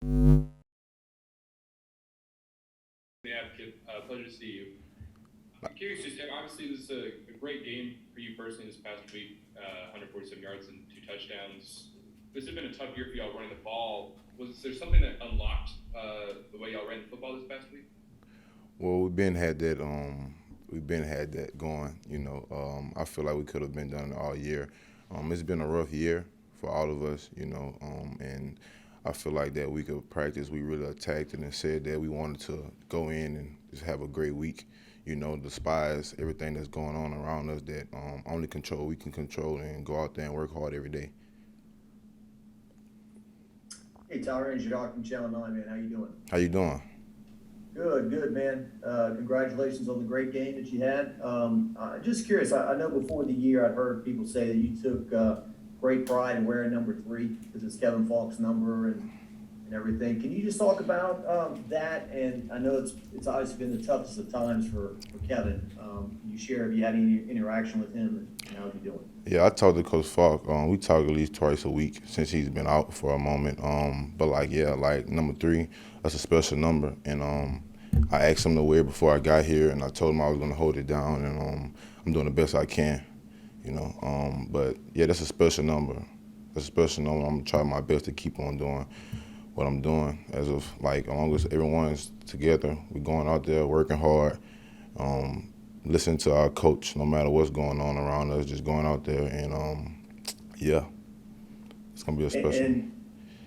The Advocate. Pleasure to see you. I'm curious, just obviously this is a great game for you personally this past week, 147 yards and 2 touchdowns. This has been a tough year for y'all running the ball. Was there something that unlocked the way y'all ran the football this past week? Well, we've been had that going. I feel like we could have been done it all year. It's been a rough year for all of us. And I feel like that week of practice, we really attacked it and said that we wanted to go in and just have a great week. Despise everything that's going on around us. That only control we can control and go out there and work hard every day. Hey, Tyrion Davis-Price from Channel 9, man. How you doing? How you doing? Good, good, man. Congratulations on the great game that you had. Just curious, I know before the year I'd heard people say that you took great pride in wearing number 3 because it's Kevin Falk's number and everything. Can you just talk about that? And I know it's obviously been the toughest of times for Kevin. Can you share if you had any interaction with him and how's he doing? Yeah, I talked to Coach Falk. We talk at least twice a week since he's been out for a moment. But like, yeah, like number 3, that's a special number. And I asked him to wear it before I got here, and I told him I was going to hold it down, and I'm doing the best I can. But yeah, that's a special number. That's a special number. I'm gonna try my best to keep on doing what I'm doing. As long as everyone's together, we're going out there working hard. Listening to our coach, no matter what's going on around us, just going out there and yeah, it's gonna be a special. And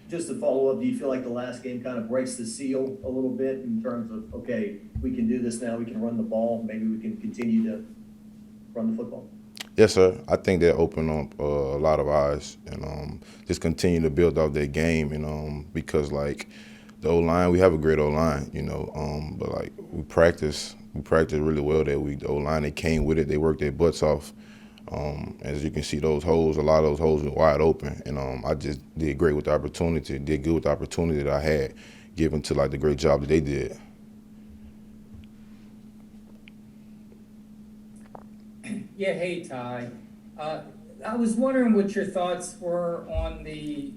just to follow up, do you feel like the last game kind of breaks the seal a little bit in terms of, okay, we can do this now, we can run the ball, maybe we can continue to run the football? Yes, sir. I think that opened up a lot of eyes and just continue to build out that game and because like the O line, we have a great O line, but like we practice really well that week. The O line, they came with it, they worked their butts off. As you can see, those holes, a lot of those holes were wide open, and I just did great with the opportunity, did good with the opportunity that I had, given to like the great job that they did. Yeah, hey Ty. I was wondering what your thoughts were on the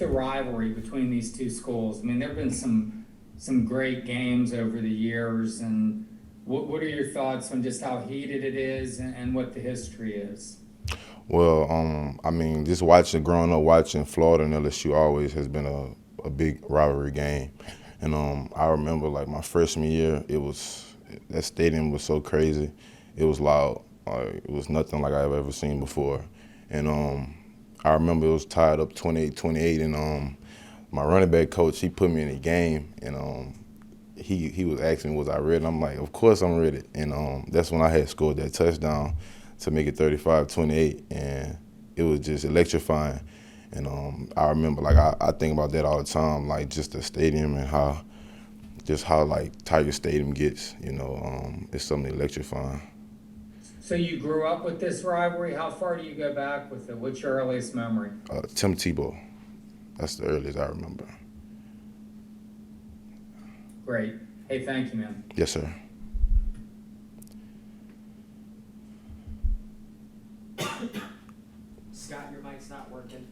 rivalry between these two schools. I mean, there've been some great games over the years, and what are your thoughts on just how heated it is and what the history is? Well, I mean, growing up watching Florida and LSU always has been a big rivalry game, and I remember like my freshman year, that stadium was so crazy, it was loud, like it was nothing like I've ever seen before, and I remember it was tied up 28-28, and my running back coach he put me in a game, and he was asking me was I ready, and I'm like, of course I'm ready, and that's when I had scored that touchdown to make it 35-28, and it was just electrifying. And I remember, like, I think about that all the time, like just the stadium and how like Tiger Stadium gets, it's something electrifying. So you grew up with this rivalry. How far do you go back with it? What's your earliest memory? Tim Tebow, that's the earliest I remember. Great. Hey, thank you, man. Yes, sir. Scott, your mic's not working.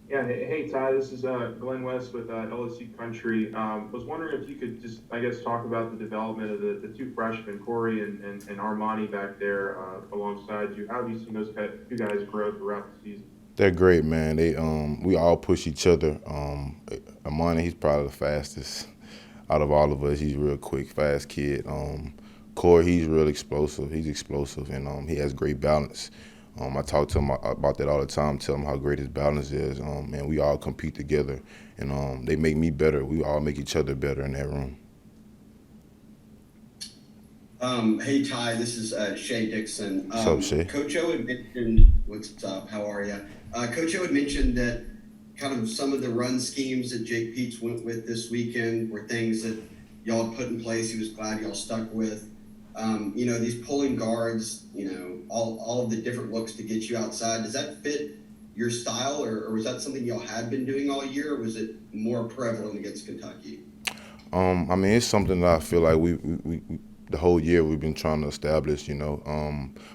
Yeah, hey Ty, this is Glenn West with LSU Country. Was wondering if you could just, I guess, talk about the development of the two freshmen, Corey and Armani back there alongside you. How have you seen those two guys grow throughout the season? They're great, man. We all push each other. Amani, he's probably the fastest out of all of us. He's a real quick, fast kid. Corey, he's real explosive. He's explosive, and he has great balance. I talk to him about that all the time, tell him how great his balance is. And we all compete together, and they make me better. We all make each other better in that room. Hey Ty, this is Shay Dixon. What's up, Shay? Coach O had mentioned, what's up? How are you? Coach O had mentioned that kind of some of the run schemes that Jake Peets went with this weekend were things that y'all had put in place. He was glad y'all stuck with. These pulling guards, all of the different looks to get you outside. Does that fit your style, or was that something y'all had been doing all year, or was it more prevalent against Kentucky? I mean, it's something that I feel like the whole year we've been trying to establish, you know.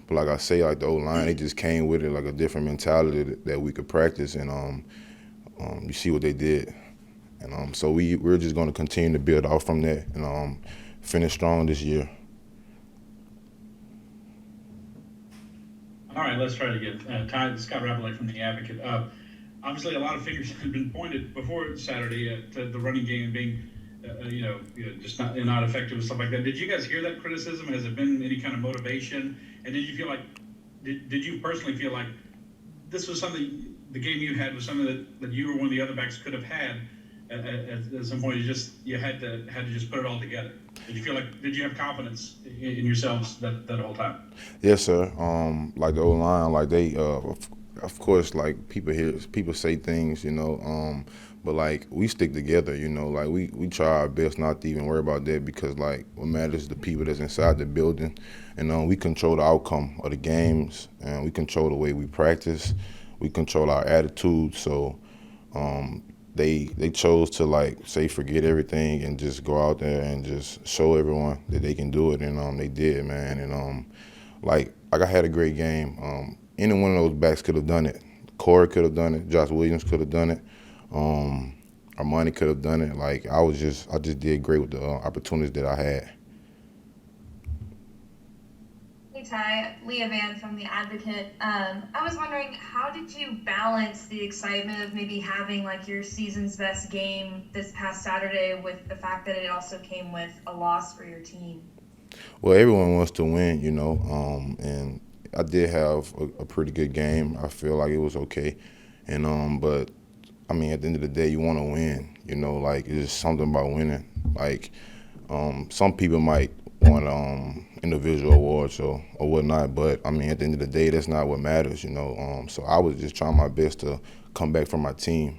But like I say, like the O-line, they just came with it like a different mentality that we could practice, and you see what they did. And so we're just going to continue to build off from that and finish strong this year. All right, let's try it again. Scott Rappelate from The Advocate. Obviously, a lot of fingers have been pointed before Saturday at the running game being, just not effective and stuff like that. Did you guys hear that criticism? Has it been any kind of motivation? And did you feel like, did you personally feel like this was something, the game you had was something that you or one of the other backs could have had at some point? You had to just put it all together. Did you feel like, did you have confidence in yourselves that whole time? Yes, sir. Like the O-line, like they, of course, like people say things, you know, but like we stick together, you know, like we try our best not to even worry about that, because like what matters is the people that's inside the building, and we control the outcome of the games, and we control the way we practice, we control our attitude. So they chose to like say forget everything and just go out there and just show everyone that they can do it, and they did, man. And like I had a great game. Any one of those backs could have done it. Corey could have done it. Josh Williams could have done it. Armani could have done it. Like I just did great with the opportunities that I had. Hey Ty, Leah Van from The Advocate. I was wondering, how did you balance the excitement of maybe having like your season's best game this past Saturday with the fact that it also came with a loss for your team? Well, everyone wants to win, you know, and I did have a pretty good game. I feel like it was okay, and but I mean, at the end of the day, you want to win, you know. Like it's just something about winning. Like some people might want individual awards or whatnot, but I mean, at the end of the day, that's not what matters, you know. So I was just trying my best to come back for my team,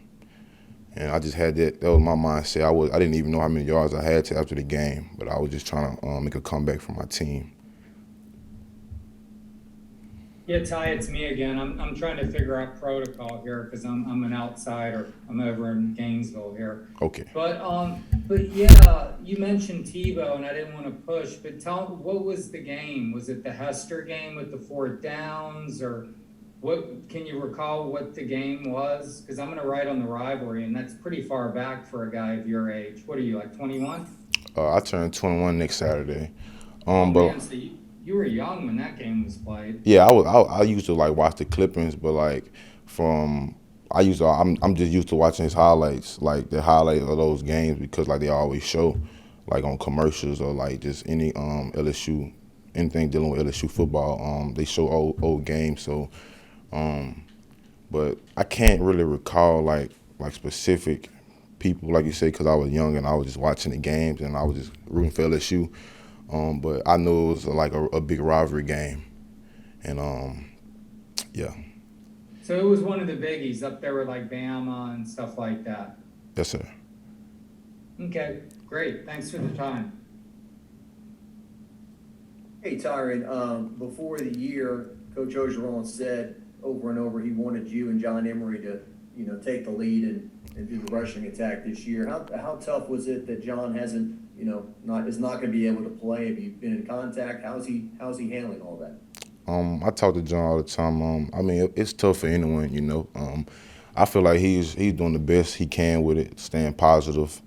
and I just had that. That was my mindset. I didn't even know how many yards I had to after the game, but I was just trying to make a comeback for my team. Yeah, Ty, it's me again. I'm trying to figure out protocol here because I'm an outsider. I'm over in Gainesville here. Okay. But yeah, you mentioned Tebow, and I didn't want to push, but what was the game? Was it the Hester game with the 4 downs, or what? Can you recall what the game was? Because I'm going to write on the rivalry, and that's pretty far back for a guy of your age. What are you, like 21? I turned 21 next Saturday. Oh, but man, so you were young when that game was played. yeah, I used to like watch the clippings, but like I'm just used to watching his highlights, like the highlight of those games, because like they always show like on commercials or like just any LSU, anything dealing with LSU football, they show old games. So but I can't really recall like specific people, like you say, because I was young and I was just watching the games and I was just rooting for LSU. But I knew it was like a big rivalry game, and yeah. So it was one of the biggies up there with like Bama and stuff like that. Yes, sir. Okay, great. Thanks for the time. Hey, Tyron, before the year, Coach Orgeron said over and over he wanted you and John Emery to, you know, take the lead and do the rushing attack this year. How tough was it that John hasn't, you know, is not going to be able to play? Have you been in contact? How's he handling all that? I talk to John all the time. I mean, it's tough for anyone, you know. I feel like he's doing the best he can with it, staying positive,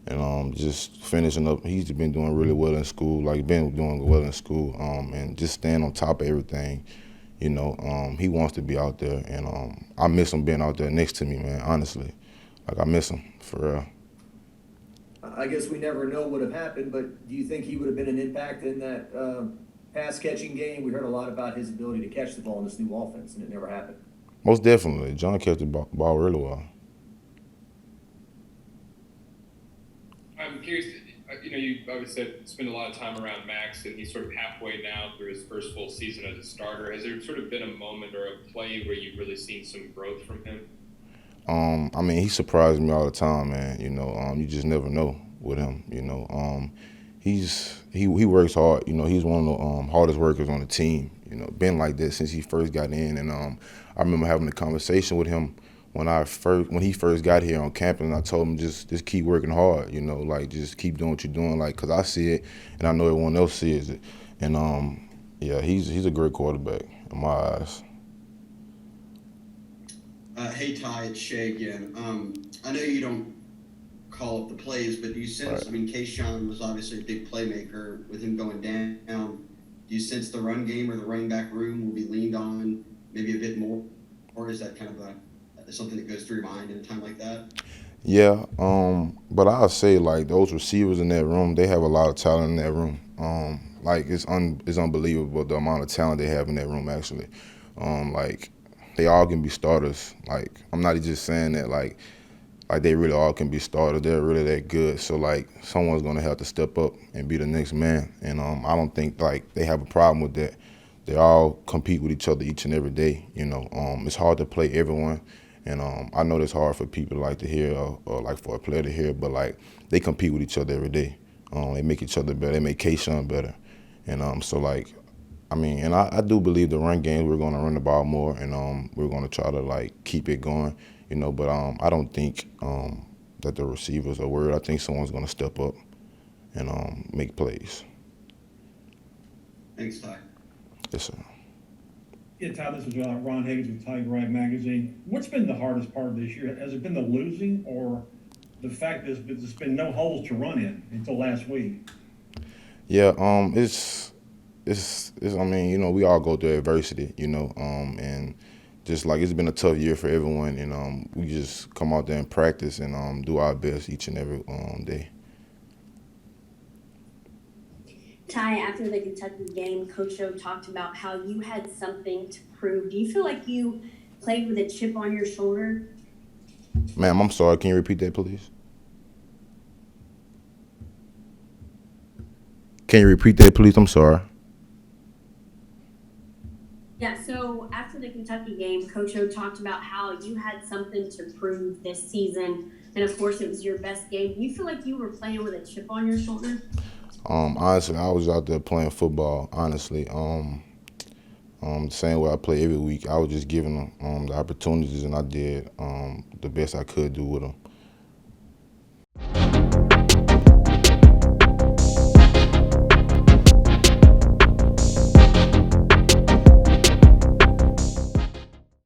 and just finishing up. He's been doing really well in school, and just staying on top of everything. You know, he wants to be out there, and I miss him being out there next to me, man. Honestly, like I miss him for real. I guess we never know what would have happened, but do you think he would have been an impact in that pass catching game? We heard a lot about his ability to catch the ball in this new offense, and it never happened. Most definitely, John catch the ball really well. I'm curious, you know, you obviously said spend a lot of time around Max, and he's sort of halfway now through his first full season as a starter. Has there sort of been a moment or a play where you've really seen some growth from him? I mean, he surprises me all the time, man. You know, you just never know with him. You know, he works hard. You know, he's one of the hardest workers on the team. You know, been like that since he first got in, and I remember having a conversation with him when he first got here on campus, and I told him just keep working hard, like just keep doing what you're doing, like, cause I see it and I know everyone else sees it, and yeah, he's a great quarterback in my eyes. Hey Ty, it's Shay again. I know you don't call up the plays, but do you sense? Right. I mean, Kayshawn was obviously a big playmaker with him going down. Do you sense the run game or the running back room will be leaned on maybe a bit more, or is that kind of something that goes through your mind in a time like that? Yeah, but I'll say like those receivers in that room, they have a lot of talent in that room. Like it's unbelievable the amount of talent they have in that room actually. Like they all can be starters. Like I'm not just saying that like they really all can be starters. They're really that good. So like someone's gonna have to step up and be the next man. And I don't think like they have a problem with that. They all compete with each other each and every day. It's hard to play everyone. And I know that's hard for people to like to hear or like for a player to hear, but like they compete with each other every day. They make each other better. They make Kayshawn better. And so like, I mean, and I do believe the run game, we're going to run the ball more, and we're going to try to like keep it going, But I don't think that the receivers are worried. I think someone's going to step up and make plays. Thanks, Ty. Yes, sir. Yeah, Todd, this is Ron Higgins with Tiger Rag Magazine. What's been the hardest part of this year? Has it been the losing or the fact that there's been no holes to run in until last week? Yeah, it's I mean, we all go through adversity, and just like it's been a tough year for everyone, and we just come out there and practice and do our best each and every day. Ty, after the Kentucky game, Coach O talked about how you had something to prove. Do you feel like you played with a chip on your shoulder? Ma'am, I'm sorry. Can you repeat that, please? Can you repeat that, please? I'm sorry. Yeah, so after the Kentucky game, Coach O talked about how you had something to prove this season. And of course, it was your best game. Do you feel like you were playing with a chip on your shoulder? Honestly, I was out there playing football. Honestly, the same way I play every week. I was just giving them the opportunities, and I did the best I could do with them.